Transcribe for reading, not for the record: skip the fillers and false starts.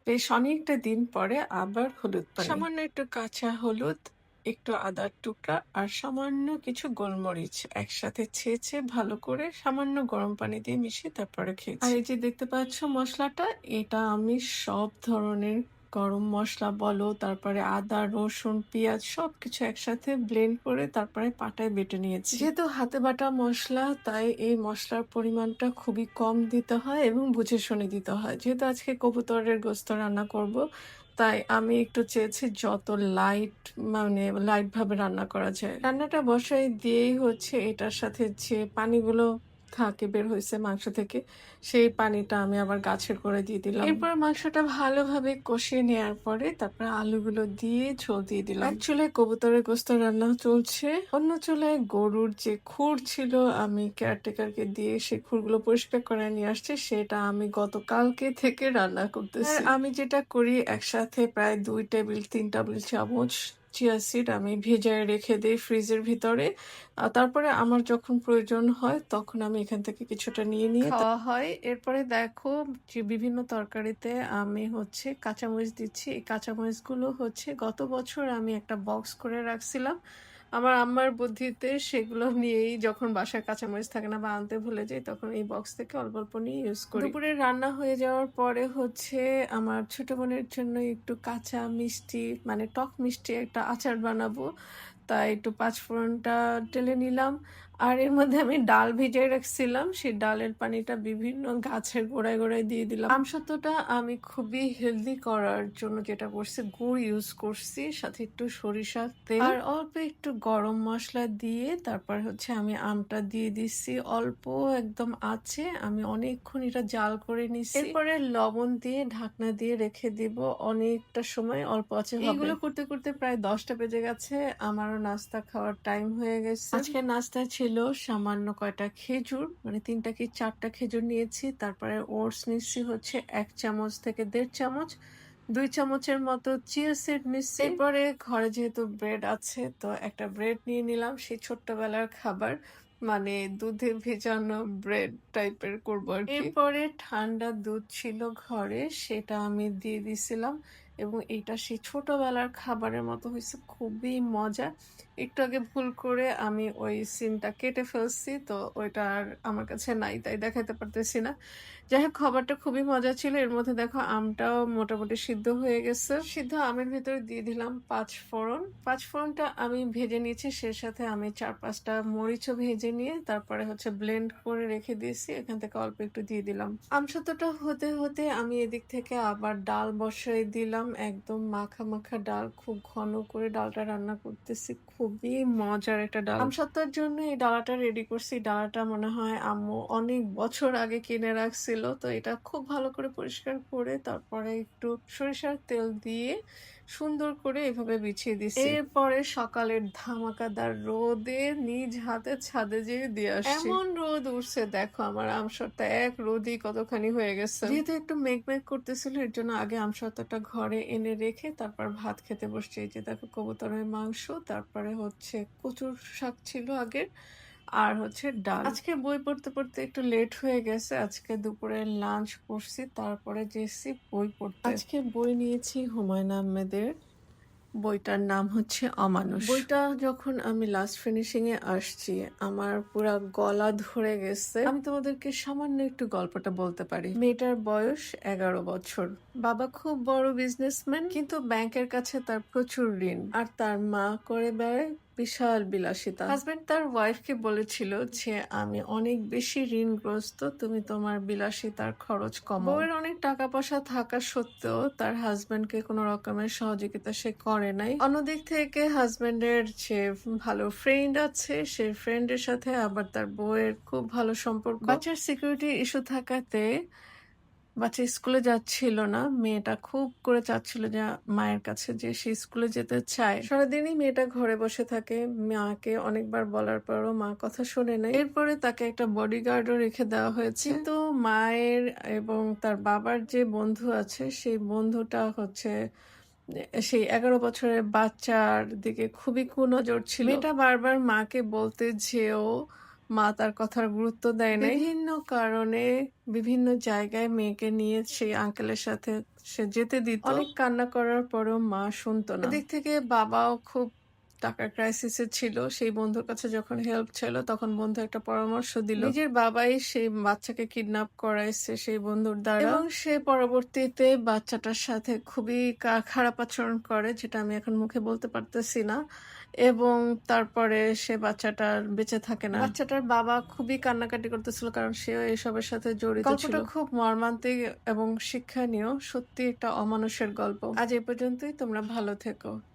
বেশ অনেকটা দিন পরে আবার হলুদ পানি। সামান্য একটু কাঁচা হলুদ, একটু আদার টুকরা আর সামান্য কিছু গোলমরিচ একসাথে ছেঁচে ভালো করে সামান্য গরম পানি দিয়ে মিশিয়ে তারপরে খেয়েছি। আর এই যে দেখতে পাচ্ছ মসলাটা, এটা আমি সব ধরনের গরম মসলা বলো, তারপরে আদা, রসুন, পেঁয়াজ সবকিছু একসাথে ব্লেন্ড করে তারপরে পাটায় বেটে নিয়েছি। যেহেতু হাতে বাটা মসলা, তাই এই মসলার পরিমাণটা খুবই কম দিতে হয় এবং বুঝে শুনে দিতে হয়। যেহেতু আজকে কবুতরের গোশত রান্না করব, তাই আমি একটু চেয়েছি যত লাইট, মানে লাইট ভাবে রান্না করা যায়। রান্নাটা বসাই দিয়েই হচ্ছে এটার সাথে যে পানিগুলো থাকে বের হইছে মাংস থেকে, সেই পানিটা আমি আবার গাছের গোড়ায় দিয়ে দিলাম। এরপর মাংসটা ভালোভাবে কষিয়ে নেওয়ার পরে তারপরে আলুগুলো দিয়ে ঝোল দিয়ে দিলাম। এক চুলায় কবুতরের গোশত রান্না চলছে, অন্য চুলায় গরুর যে খুর ছিল, আমি কেয়ারটেকারকে দিয়ে সেই খুরগুলো পরিষ্কার করে নিয়ে আসছি, সেটা আমি গতকালকে থেকে রান্না করতেছি। আর আমি যেটা করি, একসাথে প্রায় 2 টেবিল 3 টেবিল চামচ চিয়া সিড আমি ভেজায় রেখে দেই ফ্রিজের ভিতরে। তারপরে আমার যখন প্রয়োজন হয় তখন আমি এখান থেকে কিছুটা নিয়ে নিয়ে খাওয়া হয়। এরপরে দেখো যে বিভিন্ন তরকারিতে আমি হচ্ছে কাঁচামরিচ দিচ্ছি। এই কাঁচামরিচগুলো হচ্ছে গত বছর আমি একটা বক্স করে রাখছিলাম। আমার আম্মার বুদ্ধিতে সেগুলো নিয়েই যখন বাসায় কাঁচামরিচ থাকে না বা আনতে ভুলে যাই, তখন এই বক্স থেকে অল্প অল্প নিয়ে ইউজ করি। দুপুরে রান্না হয়ে যাওয়ার পরে হচ্ছে আমার ছোট বোনের জন্য একটু কাঁচা মিষ্টি, মানে টক মিষ্টি একটা আচার বানাবো। তাই একটু পাঁচফোড়নটা ঢেলে নিলাম। আর এর মধ্যে আমি ডাল ভিজিয়ে রাখছিলাম, সেই ডালের পানিটা বিভিন্ন গাছের গোড়ায় গোড়ায় দিয়ে দিলাম। আমসত্ত্বটা আমি খুবই হেলদি করার জন্য যেটা করছি, গুড় ইউজ করছি, সাথে একটু সরিষার তেল আর অল্প একটু গরম মসলা দিয়ে তারপর হচ্ছে আমি আমটা দিয়ে দিচ্ছি অল্প একদম আছে। আমি অনেকক্ষণ এটা জাল করে নিছি। এরপরে লবণ দিয়ে ঢাকনা দিয়ে রেখে দিব অনেকটা সময়, অল্প আছে হবে। এগুলো করতে করতে প্রায় 10টা বেজে গেছে। আমারও নাস্তা খাওয়ার টাইম হয়ে গেছে। আজকে নাস্তা ছিল সামান্য কয়টা খেজুর, মানে 3টা কি 4টা খেজুর নিয়েছি। তারপরে ওটস নিচ্ছি হচ্ছে 1 চামচ থেকে 1.5 চামচ, 2 চামচের মতো চিয়া সিড নিচ্ছি। এরপরে ঘরে যেহেতু ব্রেড আছে, তো একটা ব্রেড নিয়ে নিলাম, সেই ছোট্টবেলার খাবার, মানে দুধে ভেজানো ব্রেড টাইপের করবো আর কি। এরপরে ঠান্ডা দুধ ছিল ঘরে, সেটা আমি দিয়ে দিছিলাম এবং এটা সেই ছোটবেলার খাবারের মতো হয়েছে, খুবই মজা। একটু আগে ভুল করে আমি ওই সিনটা কেটে ফেলছি, তো ওইটা আর আমার কাছে নাই, তাই দেখাতে পারতেছি না। যাই হোক, খাবারটা খুবই মজা ছিল। এর মধ্যে দেখো আমটাও মোটামুটি সিদ্ধ হয়ে গেছে। সিদ্ধ আমের ভিতরে দিয়ে দিলাম 5 ফোড়ন। 5 ফোড়নটা আমি ভেজে নিয়েছি, সে সাথে আমি 4-5টা মরিচও ভেজে নিয়ে তারপরে হচ্ছে ব্লেন্ড করে রেখে দিয়েছি, এখান থেকে অল্প একটু দিয়ে দিলাম। আমসত্ত্বটা হতে হতে আমি এদিক থেকে আবার ডাল বসাই দিলাম, একদম মাখা মাখা ডাল, খুব ঘন করে ডালটা রান্না করতেছি, খুবই মজার একটা ডাল। আমসত্ত্বর জন্য এই ডালাটা রেডি করছি। ডালাটা মনে হয় আম্মু অনেক বছর আগে কিনে রাখছিল, তো এটা খুব ভালো করে পরিষ্কার করে তারপরে একটু সরিষার তেল দিয়ে সুন্দর করে এভাবে বিছিয়ে দিছি। এরপরে সকালের ধামাকাদার রোদে নিজ হাতে ছাদে যেয়ে দিয়ে আসছি। এমন রোদ উঠছে দেখো, আমার আমসত্ত্বটা এক রোদই কতখানি হয়ে গেছে। যেহেতু একটু মেঘ করতেছিল, এর জন্য আগে আমসত্ত্বটা ঘরে এনে রেখে তারপর ভাত খেতে বসছি। এই যে দেখো কবুতরের মাংস, তারপরে হচ্ছে কচুর শাক ছিল আগের, আর হচ্ছে ডাল। আজকে বই পড়তে পড়তে একটু লেট হয়ে গেছে। আজকে দুপুরে লাঞ্চ করছি, তারপরে যেছি বই পড়তে। আজকে বই নিয়েছি হুমায়ুন আহমেদের, বইটার নাম হচ্ছে অমানুষ। বইটা যখন আমি লাস্ট ফিনিশিং এ আসছি, আমার পুরা গলা ধরে গেছে। আমি তোমাদেরকে সামান্য একটু গল্পটা বলতে পারি। মেয়েটার বয়স 11 বছর। বাবা খুব বড় বিজনেসম্যান, কিন্তু ব্যাংকের কাছে তার প্রচুর ঋণ, আর তার মা করে বেড়ায় বিশাল বিলাসিতা। হাজবেন্ড তার ওয়াইফকে বলেছিল যে আমি অনেক বেশি ঋণগ্রস্ত, তুমি তোমার বিলাসিতার খরচ কমাও। বউয়ের অনেক টাকা পয়সা থাকা সত্ত্বেও তার হাজবেন্ডকে কোনো রকমের সহযোগিতা সে করে নাই। অন্যদিক থেকে হাজবেন্ডের যে ভালো ফ্রেন্ড আছে, সেই ফ্রেন্ডের সাথে আবার তার বউয়ের খুব ভালো সম্পর্ক। বাচ্চার সিকিউরিটি ইস্যু থাকাতে বাচ্চা স্কুলে যাচ্ছিল না। মেয়েটা খুব করে চাচ্ছিল যে মায়ের কাছে, যে সে স্কুলে যেতে চায়। সারাদিনই মেয়েটা ঘরে বসে থাকে, মাকে অনেকবার বলার পরও মা কথা শোনে নাই। এরপরে তাকে একটা বডিগার্ডও রেখে দেওয়া হয়েছে, কিন্তু মায়ের এবং তার বাবার যে বন্ধু আছে, সেই বন্ধুটা হচ্ছে সেই 11 বছরের বাচ্চার দিকে খুবই কুনজর ছিল। মেয়েটা বারবার মাকে বলতে যেও মা তার কথার গুরুত্ব দেয় নাই। বিভিন্ন কারণে বিভিন্ন জায়গায় মেয়েকে নিয়ে সেই আঙ্কেলের সাথে সে যেতে দিত। অনেক কান্না করার পরেও মা শুনতো না। এদিক থেকে বাবাও খুব টাকার ক্রাইসিসে ছিল। সেই বন্ধুর কাছে যখন হেল্প চাইলো তখন বন্ধু একটা পরামর্শ দিল। নিজের বাবাই সেই বাচ্চাকে কিডন্যাপ করাইছে সেই বন্ধুর দ্বারা এবং সে পরবর্তীতে বাচ্চাটার সাথে খুবই খারাপ আচরণ করে, যেটা আমি এখন মুখে বলতে পারতেছি না। এবং তারপরে সে বাচ্চাটা আর বেঁচে থাকে না। বাচ্চাটার বাবা খুবই কান্নাকাটি করতেছিল কারণ সেও এসবের সাথে জড়িত ছিল। গল্পটা খুব মর্মান্তিক এবং শিক্ষণীয়। সত্যি একটা অমানুষের গল্প। আজ এ পর্যন্তই। তোমরা ভালো থেকো।